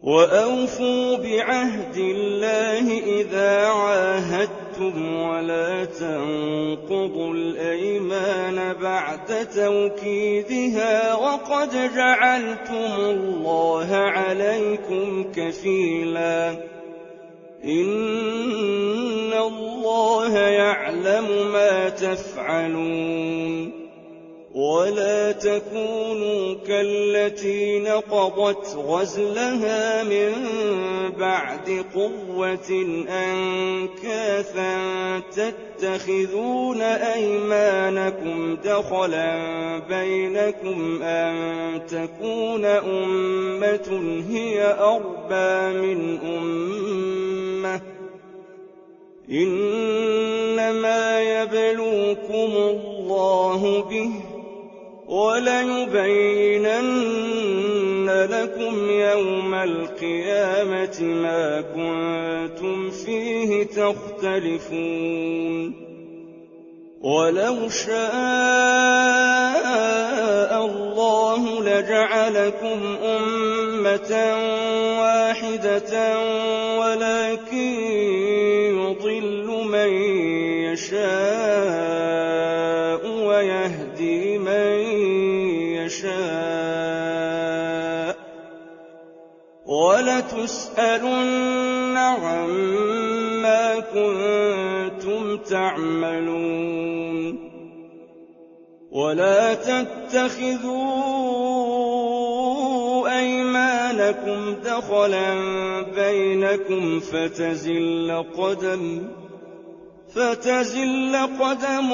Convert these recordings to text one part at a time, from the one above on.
وأوفوا بعهد الله إذا عاهدتم ولا تنقضوا الأيمان بعد توكيدها وقد جعلتم الله عليكم كفيلا إن الله يعلم ما تفعلون ولا تكونوا كالتي نقضت غزلها من بعد قوة أنكاثا تتخذون أيمانكم دخلا بينكم أن تكون أمة هي أربى من أمة إنما يبلوكم الله به وليبينن لكم يوم القيامة ما كنتم فيه تختلفون ولو شاء الله لجعلكم أمة واحدة ولكن يضل من يشاء ويهدي من يشاء ولتسألن عما كنتم تعملون ولا تتخذوا أيمانكم دخلا بينكم فتزل قدم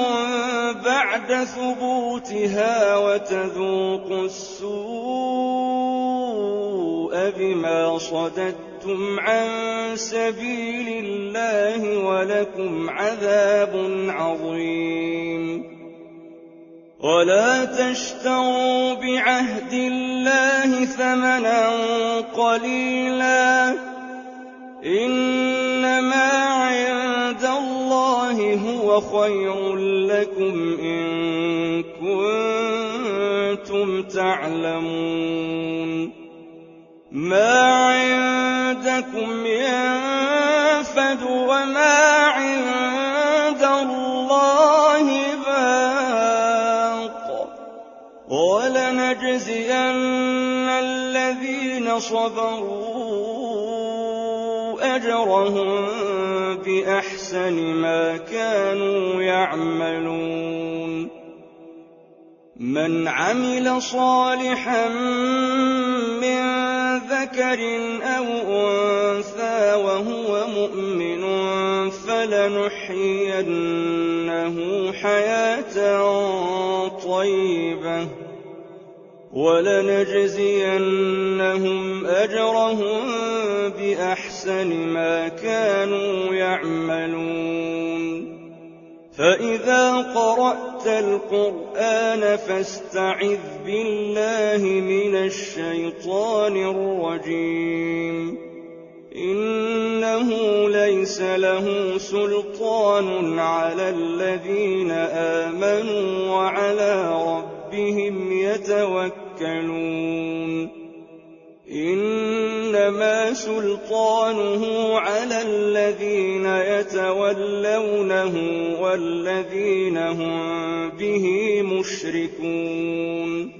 بعد ثبوتها وتذوقوا السوء بما صددتم عن سبيل الله ولكم عذاب عظيم ولا تشتروا بعهد الله ثمنا قليلا إنما عند الله هو خير لكم إن كنتم تعلمون ما عندكم ينفد وما عند الله باق ولنجزين الذين صبروا أجرهم بأحسن ما كانوا يعملون من عمل صالحا من ذكر أو أنثى وهو مؤمن فلنحيينه حياة طيبة ولنجزينهم أجرهم بأحسن ما كانوا يعملون فإذا قرأت القرآن فاستعذ بالله من الشيطان الرجيم إنه ليس له سلطان على الذين آمنوا وعلى ربهم يتوكلون إنما سلطانه على الذين يتولونه والذين هم به مشركون